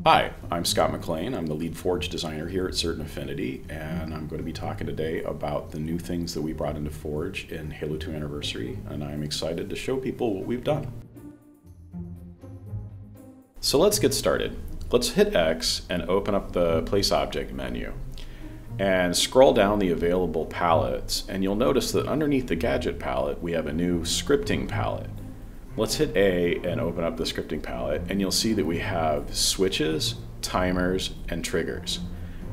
Hi, I'm Scott McLean. I'm the lead Forge designer here at Certain Affinity, and I'm going to be talking today about the new things that we brought into Forge in Halo 2 Anniversary, and I'm excited to show people what we've done. So let's get started. Let's hit X and open up the Place Object menu and scroll down the available palettes, and you'll notice that underneath the Gadget palette we have a new Scripting palette. Let's hit A and open up the scripting palette, and you'll see that we have switches, timers, and triggers.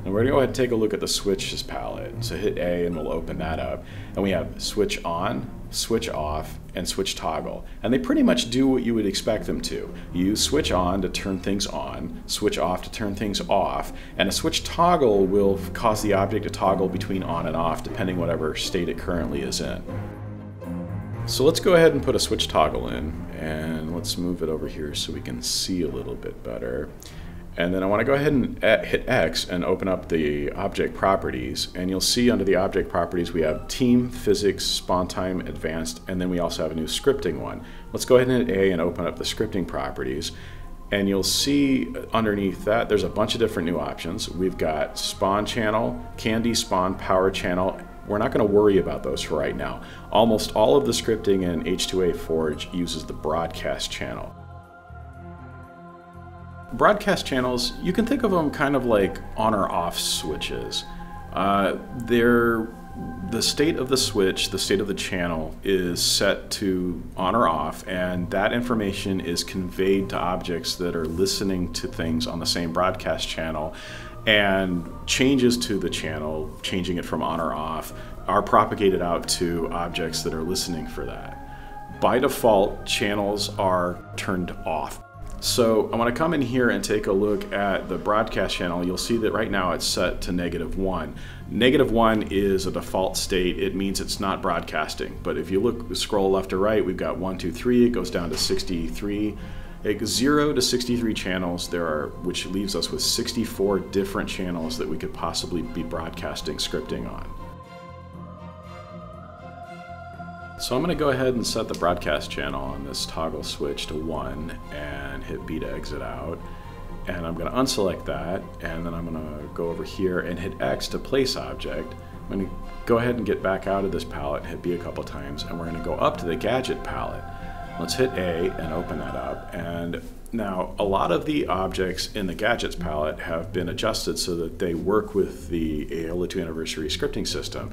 And we're going to go ahead and take a look at the switches palette. So hit A and we'll open that up. And we have switch on, switch off, and switch toggle. And they pretty much do what you would expect them to. You use switch on to turn things on, switch off to turn things off, and a switch toggle will cause the object to toggle between on and off depending whatever state it currently is in. So let's go ahead and put a switch toggle in, and let's move it over here so we can see a little bit better. And then I want to go ahead and hit X and open up the object properties, and you'll see under the object properties we have team, physics, spawn time, advanced, and then we also have a new scripting one. Let's go ahead and hit A and open up the scripting properties, and you'll see underneath that there's a bunch of different new options. We've got spawn channel, can despawn, power channel. We're not going to worry about those for right now. Almost all of the scripting in H2A Forge uses the broadcast channel. Broadcast channels, you can think of them kind of like on or off switches. They're the state of the switch, the state of the channel is set to on or off, and that information is conveyed to objects that are listening to things on the same broadcast channel, and changes to the channel, changing it from on or off, are propagated out to objects that are listening for that. By default, channels are turned off. So I want to come in here and take a look at the broadcast channel. You'll see that right now it's set to -1. -1 is a default state. It means it's not broadcasting. But if you scroll left to right, we've got 1, 2, 3. It goes down to 63. 0 to 63 channels there are, which leaves us with 64 different channels that we could possibly be broadcasting scripting on. So I'm going to go ahead and set the broadcast channel on this toggle switch to 1 and hit B to exit out. And I'm going to unselect that, and then I'm going to go over here and hit X to place object. I'm going to go ahead and get back out of this palette and hit B a couple times, and we're going to go up to the Gadget palette. Let's hit A and open that up, and now a lot of the objects in the Gadgets palette have been adjusted so that they work with the Halo 2 Anniversary scripting system.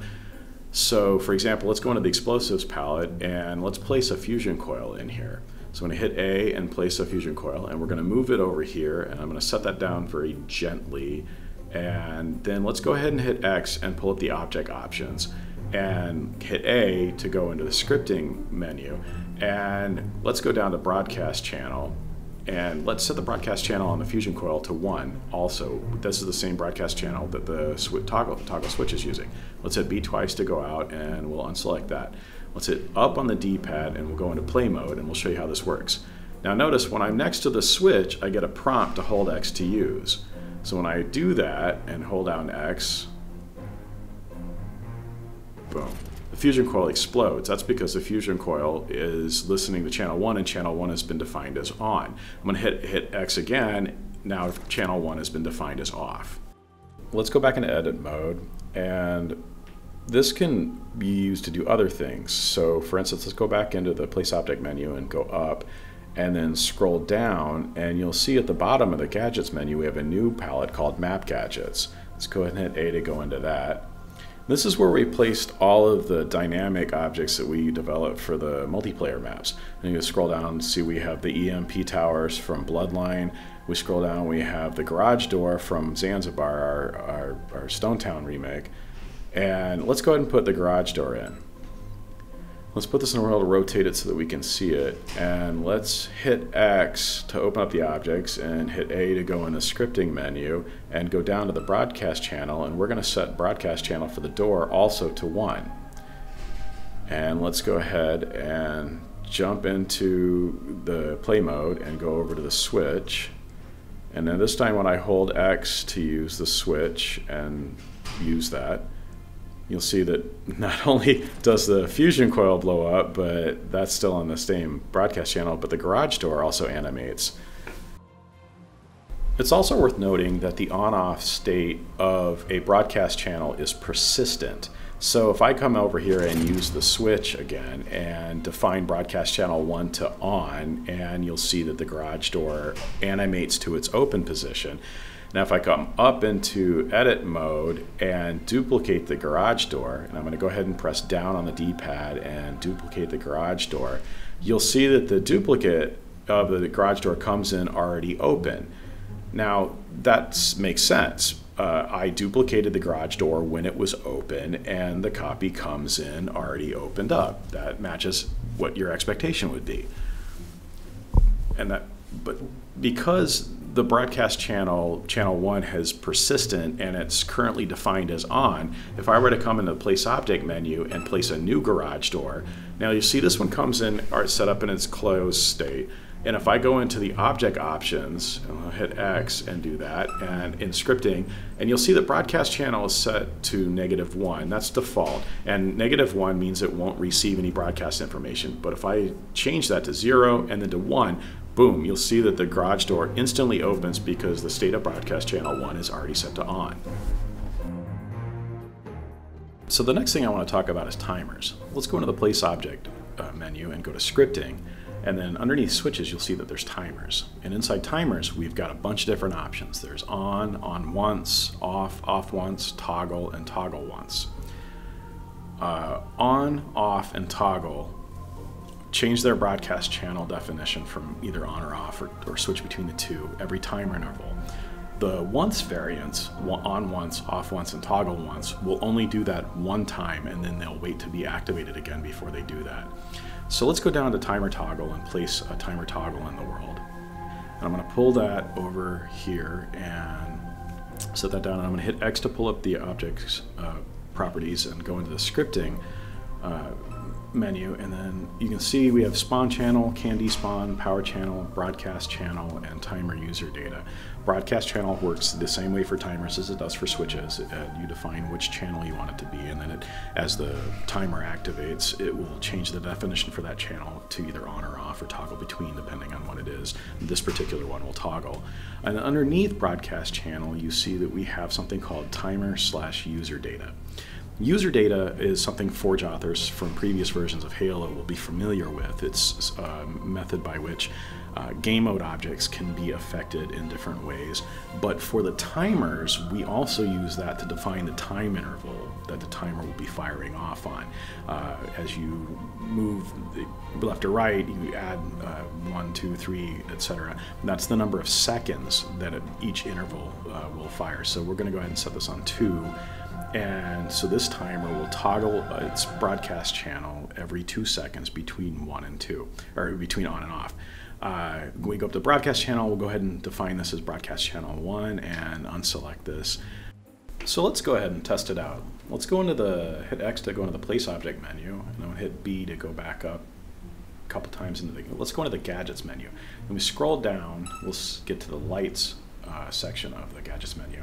So for example, let's go into the Explosives palette and let's place a fusion coil in here. So I'm going to hit A and place a fusion coil, and we're going to move it over here, and I'm going to set that down very gently, and then let's go ahead and hit X and pull up the object options and hit A to go into the scripting menu. And let's go down to broadcast channel, and let's set the broadcast channel on the fusion coil to 1 also. This is the same broadcast channel that the toggle switch is using. Let's hit B twice to go out, and we'll unselect that. Let's hit up on the D-pad and we'll go into play mode, and we'll show you how this works. Now notice when I'm next to the switch, I get a prompt to hold X to use. So when I do that and hold down X, boom. The fusion coil explodes. That's because the fusion coil is listening to channel 1, and channel 1 has been defined as on. I'm going to hit X again. Now channel 1 has been defined as off. Let's go back into edit mode, and this can be used to do other things. So for instance, let's go back into the Place Object menu and go up, and then scroll down, and you'll see at the bottom of the Gadgets menu we have a new palette called Map Gadgets. Let's go ahead and hit A to go into that. This is where we placed all of the dynamic objects that we developed for the multiplayer maps. And you scroll down and see we have the EMP towers from Bloodline. We scroll down, we have the garage door from Zanzibar, our Stone Town remake. And let's go ahead and put the garage door in. Let's put this in a world to rotate it so that we can see it. And let's hit X to open up the objects, and hit A to go in the scripting menu, and go down to the broadcast channel, and we're going to set broadcast channel for the door also to 1. And let's go ahead and jump into the play mode and go over to the switch. And then this time when I hold X to use the switch and use that, you'll see that not only does the fusion coil blow up, but that's still on the same broadcast channel, but the garage door also animates. It's also worth noting that the on-off state of a broadcast channel is persistent. So if I come over here and use the switch again and define broadcast channel 1 to on, and you'll see that the garage door animates to its open position. Now if I come up into edit mode and duplicate the garage door, and I'm going to go ahead and press down on the D-pad and duplicate the garage door, you'll see that the duplicate of the garage door comes in already open. Now that makes sense. I duplicated the garage door when it was open, and the copy comes in already opened up. That matches what your expectation would be. But because the broadcast channel 1 is persistent and it's currently defined as on, if I were to come into the place object menu and place a new garage door, now you see this one comes in or set up in its closed state. And if I go into the object options, and I'll hit X and do that, and in scripting, and you'll see the broadcast channel is set to -1. That's default. And -1 means it won't receive any broadcast information. But if I change that to 0 and then to 1, boom, you'll see that the garage door instantly opens because the state of broadcast channel 1 is already set to on. So the next thing I want to talk about is timers. Let's go into the place object menu and go to scripting. And then underneath switches, you'll see that there's timers. And inside timers, we've got a bunch of different options. There's on once, off once, toggle, and toggle once. On, off, and toggle change their broadcast channel definition from either on or off, or switch between the two every timer interval. The once variants, on once, off once, and toggle once, will only do that one time, and then they'll wait to be activated again before they do that. So let's go down to timer toggle and place a timer toggle in the world. And I'm going to pull that over here and set that down. And I'm going to hit X to pull up the object's properties and go into the scripting menu. And then you can see we have spawn channel, can despawn, power channel, broadcast channel, and timer user data. Broadcast channel works the same way for timers as it does for switches. You define which channel you want it to be, and then as the timer activates, it will change the definition for that channel to either on or off or toggle between, depending on what it is. This particular one will toggle. And underneath broadcast channel, you see that we have something called timer/user data. User data is something Forge authors from previous versions of Halo will be familiar with. It's a method by which game mode objects can be affected in different ways. But for the timers, we also use that to define the time interval that the timer will be firing off on. As you move left or right, you add 1, 2, 3, etc. That's the number of seconds that each interval will fire. So we're going to go ahead and set this on 2. And so this timer will toggle its broadcast channel every 2 seconds between 1 and 2, or between on and off. When we go up to broadcast channel, we'll go ahead and define this as broadcast channel 1 and unselect this. So let's go ahead and test it out. Let's go into hit X to go into the place object menu, and I'm going to hit B to go back up a couple times into let's go into the gadgets menu. When we scroll down, we'll get to the lights section of the gadgets menu.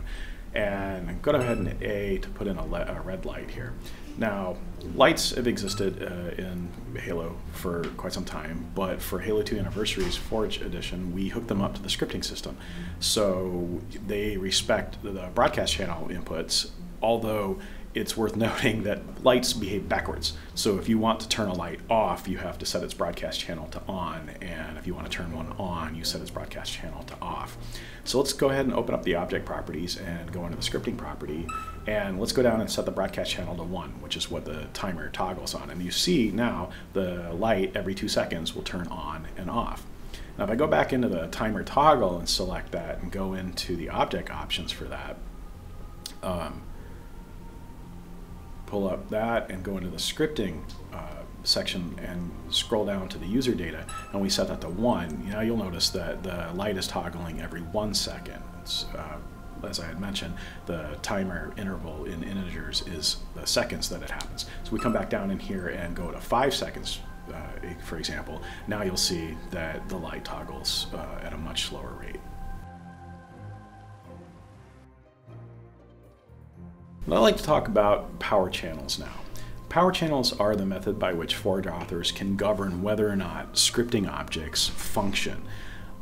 And go ahead and hit A to put in a red light here. Now, lights have existed in Halo for quite some time, but for Halo 2 Anniversary's Forge Edition, we hooked them up to the scripting system. So they respect the broadcast channel inputs, although it's worth noting that lights behave backwards. So if you want to turn a light off, you have to set its broadcast channel to on, and if you want to turn one on, you set its broadcast channel to off. So let's go ahead and open up the object properties and go into the scripting property, and let's go down and set the broadcast channel to 1, which is what the timer toggles on. And you see now the light every 2 seconds will turn on and off. Now if I go back into the timer toggle and select that and go into the object options for that, pull up that and go into the scripting section and scroll down to the user data, and we set that to 1. Now you'll notice that the light is toggling every 1 second. It's, as I had mentioned, the timer interval in integers is the seconds that it happens. So we come back down in here and go to 5 seconds, for example. Now you'll see that the light toggles at a much slower rate. I'd like to talk about power channels now. Power channels are the method by which Forge authors can govern whether or not scripting objects function.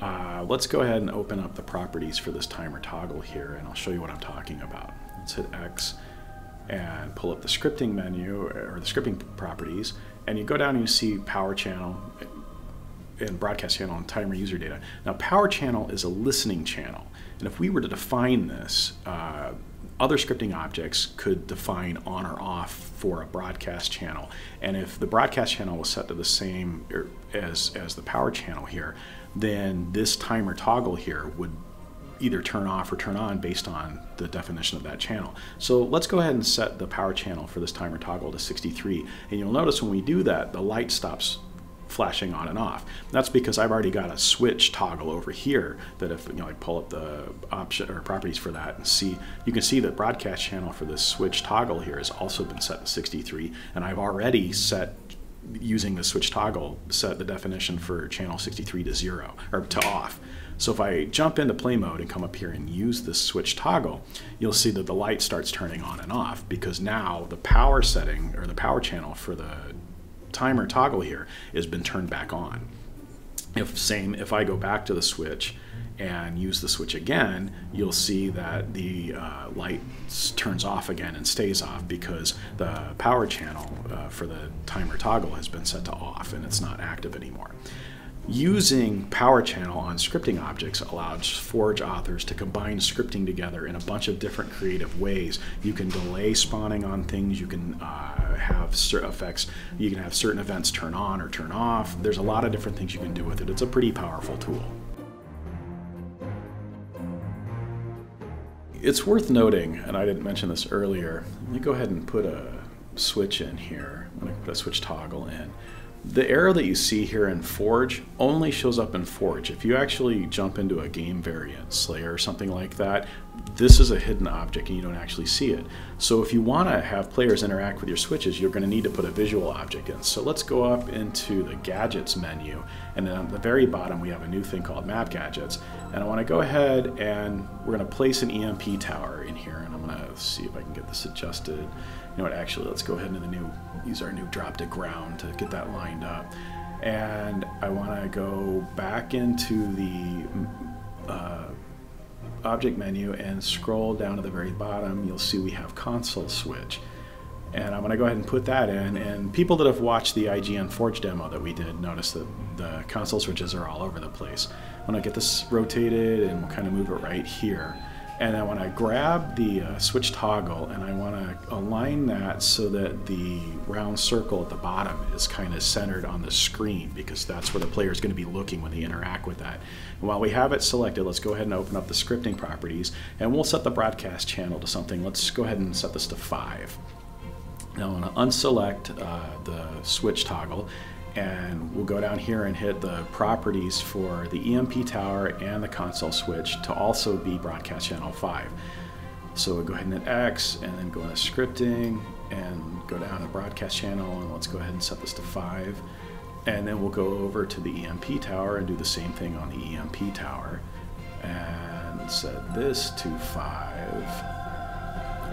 Let's go ahead and open up the properties for this timer toggle here, and I'll show you what I'm talking about. Let's hit X and pull up the scripting menu, or the scripting properties, and you go down and you see power channel and broadcast channel and timer user data. Now, power channel is a listening channel, and if we were to define this, other scripting objects could define on or off for a broadcast channel. And if the broadcast channel was set to the same as the power channel here, then this timer toggle here would either turn off or turn on based on the definition of that channel. So let's go ahead and set the power channel for this timer toggle to 63. And you'll notice when we do that, the light stops flashing on and off. That's because I've already got a switch toggle over here that if I pull up the option or properties for that and see, you can see that broadcast channel for this switch toggle here has also been set to 63, and I've already set, using the switch toggle, set the definition for channel 63 to 0 or to off. So if I jump into play mode and come up here and use this switch toggle, you'll see that the light starts turning on and off because now the power setting or the power channel for the timer toggle here has been turned back on. If I go back to the switch and use the switch again, you'll see that the light turns off again and stays off because the power channel for the timer toggle has been set to off and it's not active anymore. Using power channel on scripting objects allows Forge authors to combine scripting together in a bunch of different creative ways. You can delay spawning on things, you can have certain effects, you can have certain events turn on or turn off. There's a lot of different things you can do with it. It's a pretty powerful tool. It's worth noting, and I didn't mention this earlier, let me go ahead and put a switch in here. I'm going to put a switch toggle in. The arrow that you see here in Forge only shows up in Forge. If you actually jump into a game variant, Slayer or something like that, this is a hidden object and you don't actually see it. So if you want to have players interact with your switches, you're going to need to put a visual object in. So let's go up into the Gadgets menu, and then at the very bottom we have a new thing called Map Gadgets. And I want to go ahead and we're going to place an EMP tower in here, and I'm going to see if I can get this adjusted. You know what, actually, let's go ahead and use our new drop to ground to get that lined up. And I want to go back into the object menu and scroll down to the very bottom. You'll see we have console switch. And I'm going to go ahead and put that in. And people that have watched the IGN Forge demo that we did notice that the console switches are all over the place. I'm going to get this rotated and we'll kind of move it right here. And I want to grab the switch toggle and I want to align that so that the round circle at the bottom is kind of centered on the screen, because that's where the player is going to be looking when they interact with that. And while we have it selected, let's go ahead and open up the scripting properties, and we'll set the broadcast channel to something. Let's go ahead and set this to 5. Now I want to unselect the switch toggle, and we'll go down here and hit the properties for the EMP tower and the console switch to also be broadcast channel 5. So we'll go ahead and hit X and then go into scripting and go down to broadcast channel, and let's go ahead and set this to 5. And then we'll go over to the EMP tower and do the same thing on the EMP tower and set this to 5.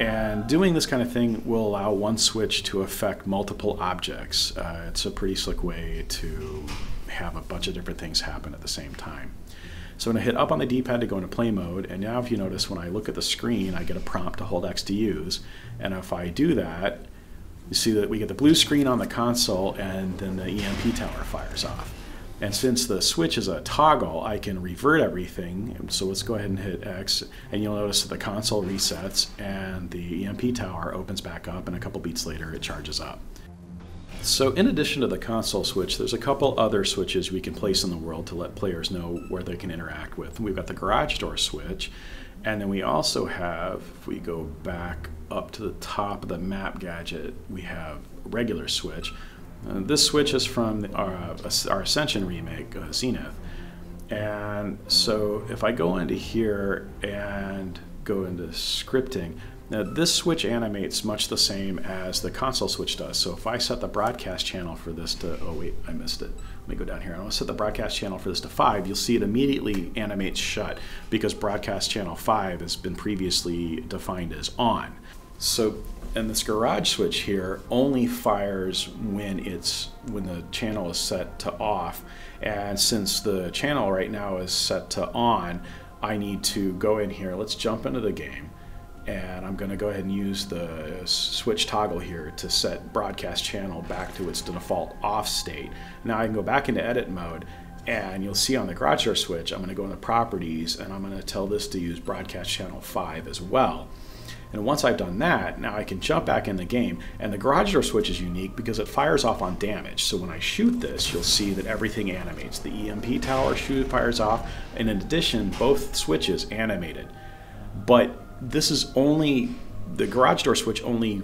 And doing this kind of thing will allow one switch to affect multiple objects. It's a pretty slick way to have a bunch of different things happen at the same time. So I'm going to hit up on the D-pad to go into play mode, and now if you notice when I look at the screen I get a prompt to hold X to use, and if I do that you see that we get the blue screen on the console and then the EMP tower fires off. And since the switch is a toggle, I can revert everything. So let's go ahead and hit X, and you'll notice that the console resets and the EMP tower opens back up, and a couple beats later it charges up. So in addition to the console switch, there's a couple other switches we can place in the world to let players know where they can interact with. We've got the garage door switch, and then we also have, if we go back up to the top of the map gadget, we have a regular switch. This switch is from our Ascension remake, Zenith. And so if I go into here and go into scripting, now this switch animates much the same as the console switch does. So if I set the broadcast channel for this to, oh wait, I missed it. Let me go down here. I want to set the broadcast channel for this to 5. You'll see it immediately animates shut because broadcast channel 5 has been previously defined as on. So And this garage switch here only fires when the channel is set to off. And since the channel right now is set to on, I need to go in here. Let's jump into the game. And I'm going to go ahead and use the switch toggle here to set broadcast channel back to its default off state. Now I can go back into edit mode, and you'll see on the garage door switch, I'm going to go into properties, and I'm going to tell this to use broadcast channel 5 as well. And once I've done that, now I can jump back in the game. And the garage door switch is unique because it fires off on damage. So when I shoot this, you'll see that everything animates. The EMP tower fires off, and in addition, both switches animated. But this is only, the garage door switch only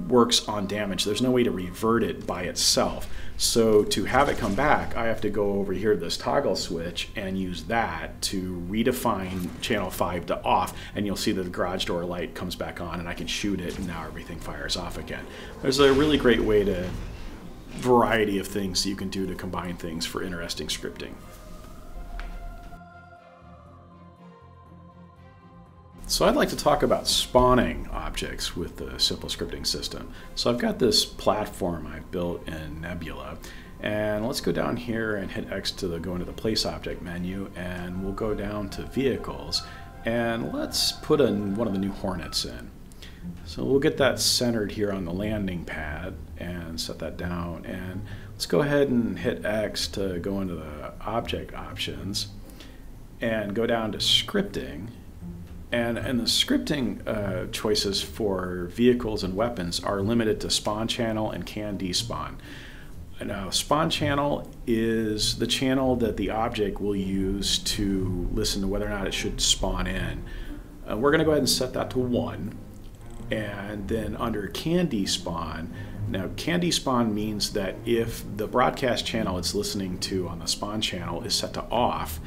works on damage. There's no way to revert it by itself. So to have it come back, I have to go over here to this toggle switch and use that to redefine channel 5 to off, and you'll see that the garage door light comes back on and I can shoot it, and now everything fires off again. There's a really great variety of things that you can do to combine things for interesting scripting. So I'd like to talk about spawning objects with the simple scripting system. So I've got this platform I've built in Nebula, and let's go down here and hit X to go into the place object menu, and we'll go down to vehicles, and let's put one of the new Hornets in. So we'll get that centered here on the landing pad and set that down, and let's go ahead and hit X to go into the object options and go down to scripting. And the scripting choices for vehicles and weapons are limited to spawn channel and can despawn. Now, spawn channel is the channel that the object will use to listen to whether or not it should spawn in. We're going to go ahead and set that to 1. And then under can despawn, now can despawn means that if the broadcast channel it's listening to on the spawn channel is set to off,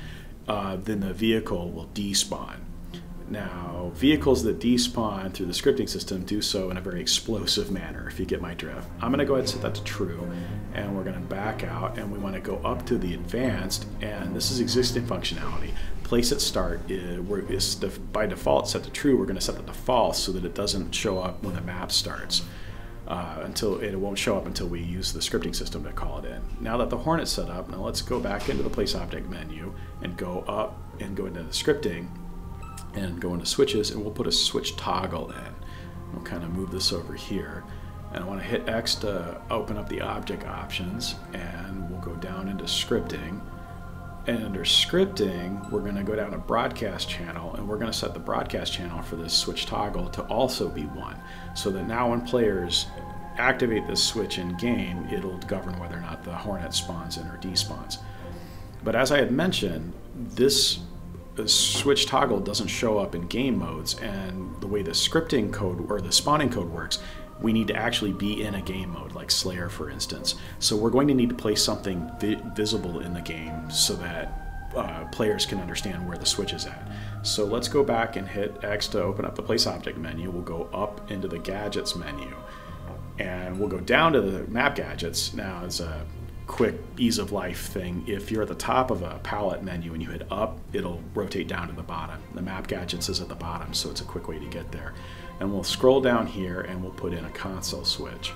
then the vehicle will despawn. Now, vehicles that despawn through the scripting system do so in a very explosive manner, if you get my drift. I'm going to go ahead and set that to true, and we're going to back out, and we want to go up to the advanced, and this is existing functionality. Place at start is by default set to true. We're going to set that to false so that it doesn't show up when the map starts. It won't show up until we use the scripting system to call it in. Now that the Hornet's set up, now let's go back into the place object menu and go up and go into the scripting and go into switches, and we'll put a switch toggle in. We'll kind of move this over here, and I want to hit X to open up the object options, and we'll go down into scripting, and under scripting we're going to go down to broadcast channel, and we're going to set the broadcast channel for this switch toggle to also be 1, so that now when players activate this switch in game, it'll govern whether or not the Hornet spawns in or despawns. But as I had mentioned, this switch toggle doesn't show up in game modes, and the way the scripting code or the spawning code works, we need to actually be in a game mode, like Slayer for instance. So we're going to need to place something visible in the game so that players can understand where the switch is at. So let's go back and hit X to open up the place object menu. We'll go up into the gadgets menu, and we'll go down to the map gadgets. Now as a quick ease of life thing, if you're at the top of a palette menu and you hit up, it'll rotate down to the bottom. The map gadgets is at the bottom, so it's a quick way to get there. And we'll scroll down here and we'll put in a console switch.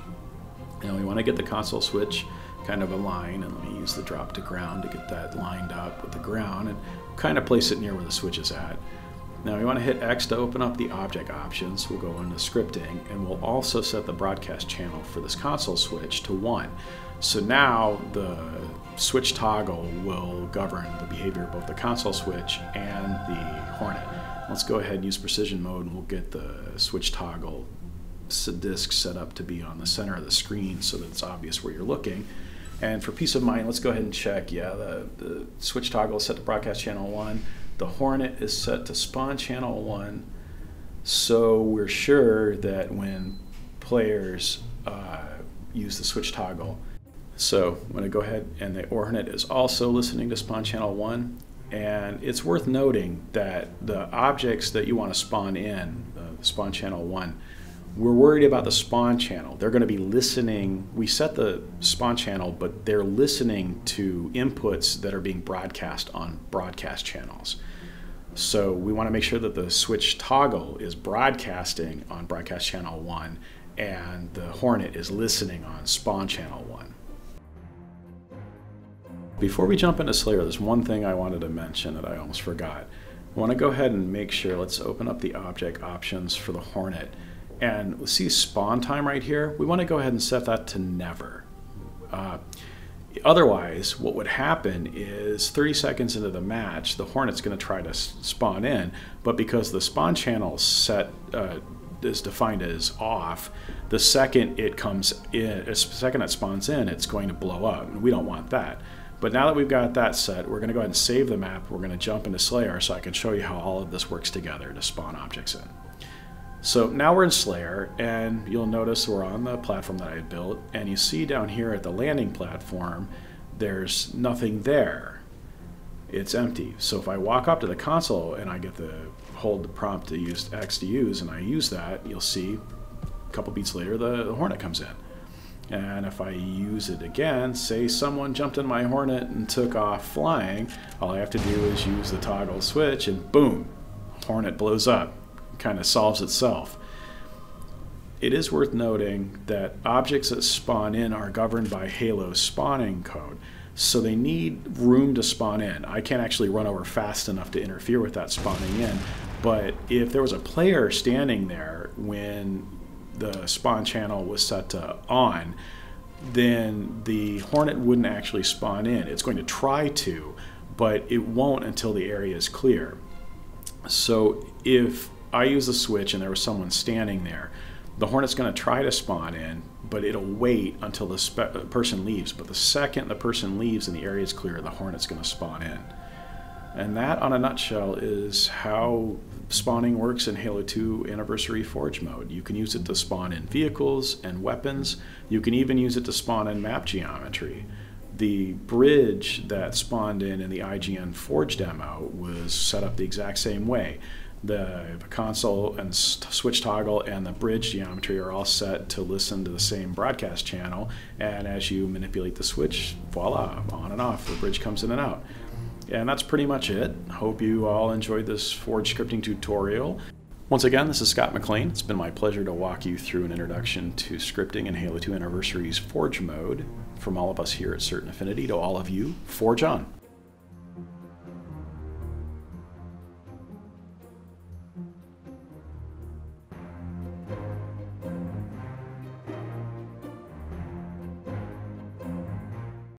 Now we want to get the console switch kind of aligned, and let me use the drop to ground to get that lined up with the ground and kind of place it near where the switch is at. Now we want to hit X to open up the object options. We'll go into scripting, and we'll also set the broadcast channel for this console switch to 1. So now the switch toggle will govern the behavior of both the console switch and the Hornet. Let's go ahead and use precision mode, and we'll get the switch toggle disk set up to be on the center of the screen so that it's obvious where you're looking. And for peace of mind, let's go ahead and check. Yeah, the switch toggle is set to broadcast channel 1. The Hornet is set to spawn channel 1. So we're sure that when players use the switch toggle. So I'm going to go ahead, and the Hornet is also listening to spawn channel 1. And it's worth noting that the objects that you want to spawn in, spawn channel 1, we're worried about the spawn channel. They're going to be listening. We set the spawn channel, but they're listening to inputs that are being broadcast on broadcast channels. So we want to make sure that the switch toggle is broadcasting on broadcast channel 1, and the Hornet is listening on spawn channel 1. Before we jump into Slayer, there's one thing I wanted to mention that I almost forgot. I want to go ahead and make sure, let's open up the object options for the Hornet. And see spawn time right here? We want to go ahead and set that to never. Otherwise, what would happen is 30 seconds into the match, the Hornet's going to try to spawn in, but because the spawn channel set is defined as off, the second it comes in, the second it spawns in, it's going to blow up, and we don't want that. But now that we've got that set, we're going to go ahead and save the map. We're going to jump into Slayer so I can show you how all of this works together to spawn objects in. So now we're in Slayer, and you'll notice we're on the platform that I had built, and you see down here at the landing platform, there's nothing there. It's empty. So if I walk up to the console and I get the hold the prompt to use X to use, and I use that, you'll see a couple beats later the Hornet comes in. And if I use it again, say someone jumped in my Hornet and took off flying, all I have to do is use the toggle switch and boom, Hornet blows up. Kind of solves itself. It is worth noting that objects that spawn in are governed by Halo's spawning code, so they need room to spawn in. I can't actually run over fast enough to interfere with that spawning in, but if there was a player standing there when the spawn channel was set to on, then the Hornet wouldn't actually spawn in. It's going to try to, but it won't until the area is clear. So if I use the switch and there was someone standing there, the Hornet's going to try to spawn in, but it'll wait until the person leaves. But the second the person leaves and the area is clear, the Hornet's going to spawn in. And that, on a nutshell, is how spawning works in Halo 2 Anniversary Forge mode. You can use it to spawn in vehicles and weapons. You can even use it to spawn in map geometry. The bridge that spawned in the IGN Forge demo was set up the exact same way. The console and switch toggle and the bridge geometry are all set to listen to the same broadcast channel, and as you manipulate the switch, voila, on and off, the bridge comes in and out. And that's pretty much it. Hope you all enjoyed this Forge scripting tutorial. Once again, this is Scott McLean. It's been my pleasure to walk you through an introduction to scripting in Halo 2 Anniversary's Forge mode. From all of us here at Certain Affinity to all of you, Forge on!